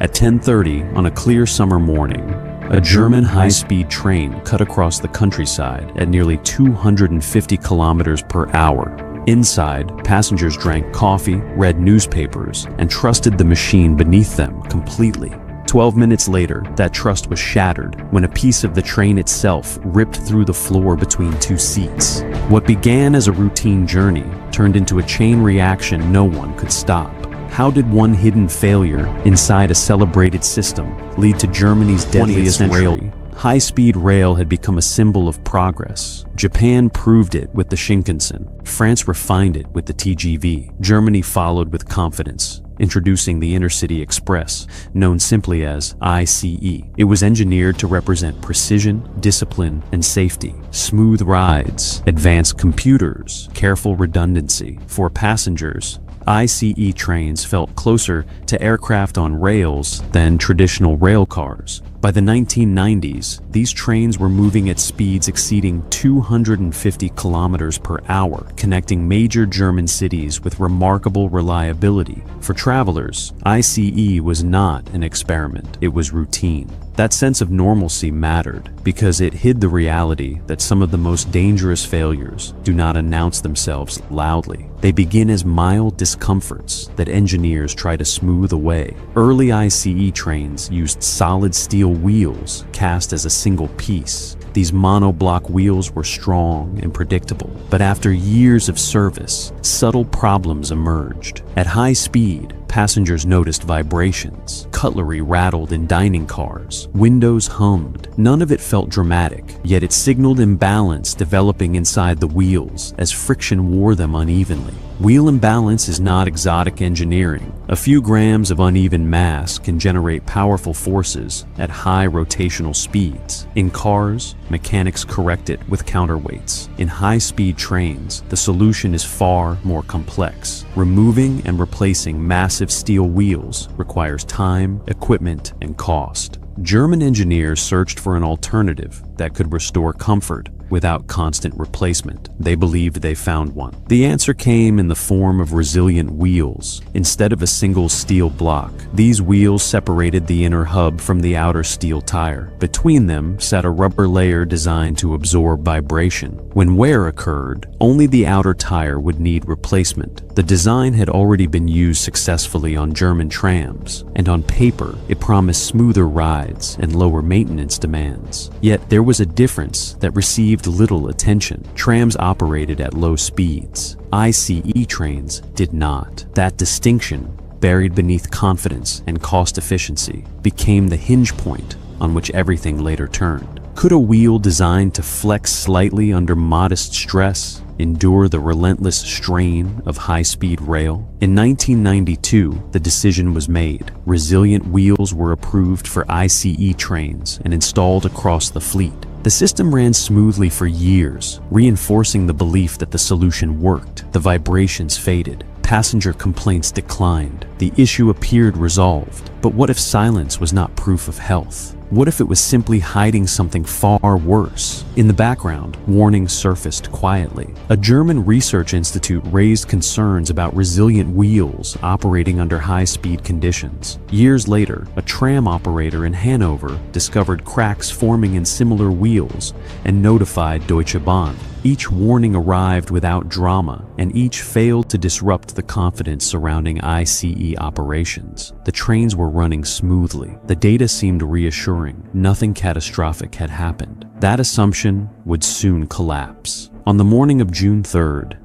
At 10:30 on a clear summer morning, a German high-speed train cut across the countryside at nearly 250 kilometers per hour. Inside, passengers drank coffee, read newspapers, and trusted the machine beneath them completely. 12 minutes later, that trust was shattered when a piece of the train itself ripped through the floor between two seats. What began as a routine journey turned into a chain reaction no one could stop. How did one hidden failure inside a celebrated system lead to Germany's deadliest rail? High-speed rail had become a symbol of progress. Japan proved it with the Shinkansen. France refined it with the TGV. Germany followed with confidence, introducing the Intercity Express, known simply as ICE. It was engineered to represent precision, discipline, and safety. Smooth rides, advanced computers, careful redundancy. For passengers, ICE trains felt closer to aircraft on rails than traditional rail cars. By the 1990s, these trains were moving at speeds exceeding 250 kilometers per hour, connecting major German cities with remarkable reliability. For travelers, ICE was not an experiment, it was routine. That sense of normalcy mattered because it hid the reality that some of the most dangerous failures do not announce themselves loudly. They begin as mild discomforts that engineers try to smooth away. Early ICE trains used solid steel wheels cast as a single piece. These monoblock wheels were strong and predictable, but after years of service, subtle problems emerged. At high speed, passengers noticed vibrations. Cutlery rattled in dining cars. Windows hummed. None of it felt dramatic, yet it signaled imbalance developing inside the wheels as friction wore them unevenly. Wheel imbalance is not exotic engineering. A few grams of uneven mass can generate powerful forces at high rotational speeds. In cars, mechanics correct it with counterweights. In high-speed trains, the solution is far more complex. Removing and replacing massive steel wheels requires time, equipment, and cost. German engineers searched for an alternative that could restore comfort without constant replacement. They believed they found one. The answer came in the form of resilient wheels. Instead of a single steel block, these wheels separated the inner hub from the outer steel tire. Between them sat a rubber layer designed to absorb vibration. When wear occurred, only the outer tire would need replacement. The design had already been used successfully on German trams, and on paper, it promised smoother rides and lower maintenance demands. Yet there was a difference that received little attention. Trams operated at low speeds. ICE trains did not. That distinction, buried beneath confidence and cost efficiency, became the hinge point on which everything later turned. Could a wheel designed to flex slightly under modest stress endure the relentless strain of high-speed rail? In 1992, the decision was made. Resilient wheels were approved for ICE trains and installed across the fleet. The system ran smoothly for years, reinforcing the belief that the solution worked. The vibrations faded. Passenger complaints declined. The issue appeared resolved. But what if silence was not proof of health? What if it was simply hiding something far worse? In the background, warnings surfaced quietly. A German research institute raised concerns about resilient wheels operating under high-speed conditions. Years later, a tram operator in Hanover discovered cracks forming in similar wheels and notified Deutsche Bahn. Each warning arrived without drama, and each failed to disrupt the confidence surrounding ICE operations. The trains were running smoothly. The data seemed reassuring. Nothing catastrophic had happened. That assumption would soon collapse. On the morning of June 3,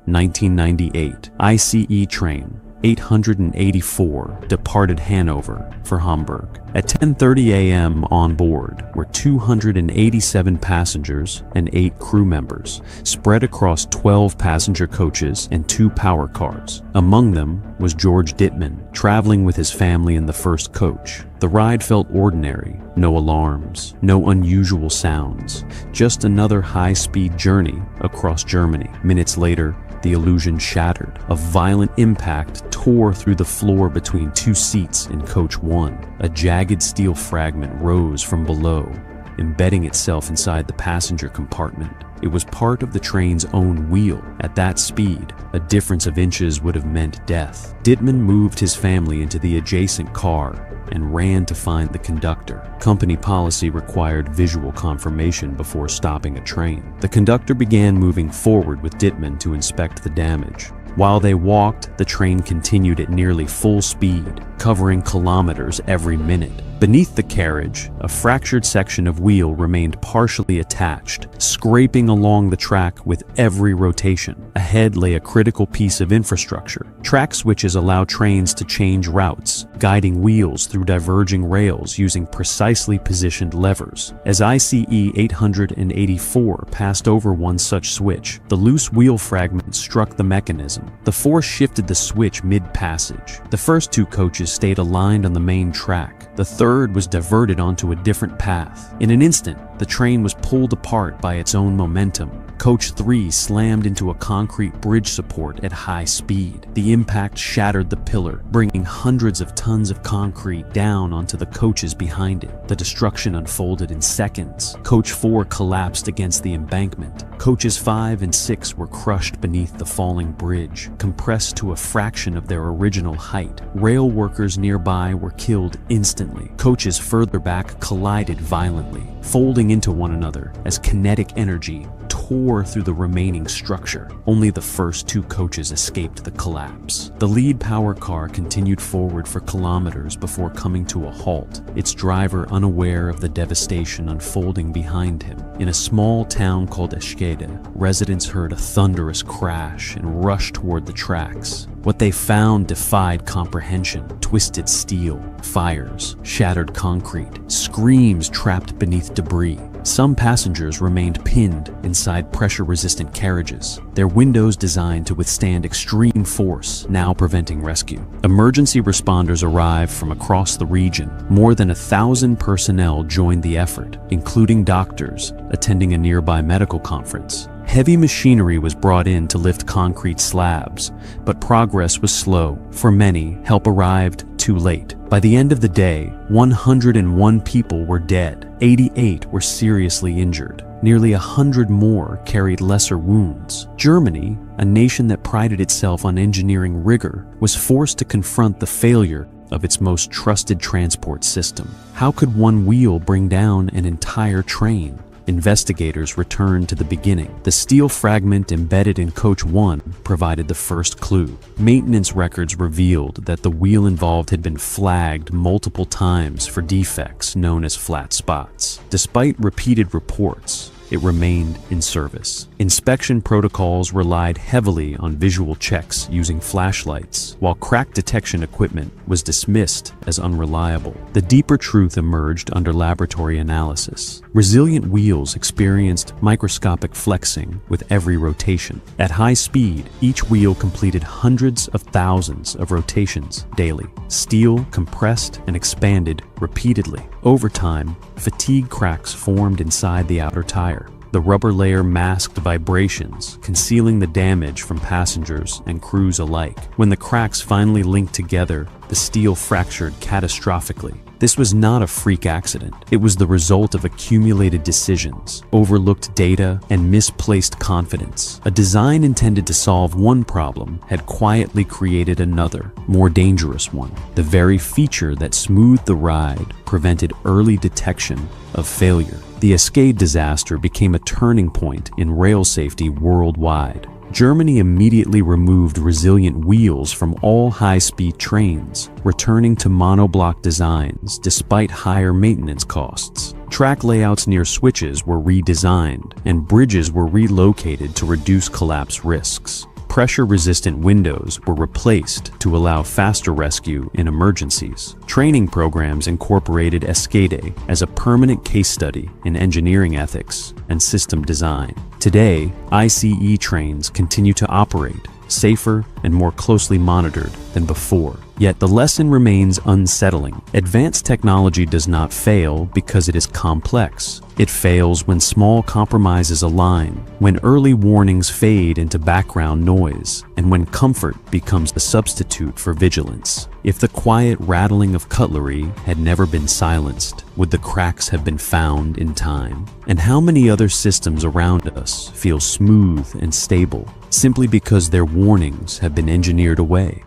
1998, ICE train 884 departed Hanover for Hamburg. At 10:30 a.m. on board were 287 passengers and 8 crew members, spread across 12 passenger coaches and 2 power cars. Among them was George Dittman, traveling with his family in the first coach. The ride felt ordinary. No alarms, no unusual sounds, just another high-speed journey across Germany. Minutes later, the illusion shattered. A violent impact tore through the floor between 2 seats in coach 1. A jagged steel fragment rose from below, embedding itself inside the passenger compartment. It was part of the train's own wheel. At that speed, a difference of inches would have meant death. Dittman moved his family into the adjacent car and ran to find the conductor. Company policy required visual confirmation before stopping a train. The conductor began moving forward with Dittman to inspect the damage. While they walked, the train continued at nearly full speed, covering kilometers every minute. Beneath the carriage, a fractured section of wheel remained partially attached, scraping along the track with every rotation. Ahead lay a critical piece of infrastructure. Track switches allow trains to change routes, guiding wheels through diverging rails using precisely positioned levers. As ICE 884 passed over one such switch, the loose wheel fragment struck the mechanism. The force shifted the switch mid-passage. The first two coaches stayed aligned on the main track. The third was diverted onto a different path. In an instant, the train was pulled apart by its own momentum. Coach 3 slammed into a concrete bridge support at high speed. The impact shattered the pillar, bringing hundreds of tons of concrete down onto the coaches behind it. The destruction unfolded in seconds. Coach 4 collapsed against the embankment. Coaches 5 and 6 were crushed beneath the falling bridge, compressed to a fraction of their original height. Rail workers nearby were killed instantly. Coaches further back collided violently, folding into one another as kinetic energy tore through the remaining structure. Only the first two coaches escaped the collapse. The lead power car continued forward for kilometers before coming to a halt, its driver unaware of the devastation unfolding behind him. In a small town called Eschede, residents heard a thunderous crash and rushed toward the tracks. What they found defied comprehension. Twisted steel, fires, shattered concrete, screams trapped beneath debris. Some passengers remained pinned inside pressure-resistant carriages, their windows designed to withstand extreme force, now preventing rescue. Emergency responders arrived from across the region. More than 1,000 personnel joined the effort, including doctors attending a nearby medical conference. Heavy machinery was brought in to lift concrete slabs, but progress was slow. For many, help arrived too late. By the end of the day, 101 people were dead. 88 were seriously injured. Nearly 100 more carried lesser wounds. Germany, a nation that prided itself on engineering rigor, was forced to confront the failure of its most trusted transport system. How could one wheel bring down an entire train? Investigators returned to the beginning. The steel fragment embedded in Coach 1 provided the first clue. Maintenance records revealed that the wheel involved had been flagged multiple times for defects known as flat spots. Despite repeated reports, it remained in service. Inspection protocols relied heavily on visual checks using flashlights, while crack detection equipment was dismissed as unreliable. The deeper truth emerged under laboratory analysis. Resilient wheels experienced microscopic flexing with every rotation. At high speed, each wheel completed hundreds of thousands of rotations daily. Steel compressed and expanded repeatedly. Over time, fatigue cracks formed inside the outer tire. The rubber layer masked vibrations, concealing the damage from passengers and crews alike. When the cracks finally linked together, the steel fractured catastrophically. This was not a freak accident. It was the result of accumulated decisions, overlooked data, and misplaced confidence. A design intended to solve one problem had quietly created another, more dangerous one. The very feature that smoothed the ride prevented early detection of failure. The Eschede disaster became a turning point in rail safety worldwide. Germany immediately removed resilient wheels from all high-speed trains, returning to monoblock designs despite higher maintenance costs. Track layouts near switches were redesigned, and bridges were relocated to reduce collapse risks. Pressure-resistant windows were replaced to allow faster rescue in emergencies. Training programs incorporated Eschede as a permanent case study in engineering ethics and system design. Today, ICE trains continue to operate, safer, and more closely monitored than before. Yet the lesson remains unsettling. Advanced technology does not fail because it is complex. It fails when small compromises align, when early warnings fade into background noise, and when comfort becomes the substitute for vigilance. If the quiet rattling of cutlery had never been silenced, would the cracks have been found in time? And how many other systems around us feel smooth and stable simply because their warnings have been engineered away?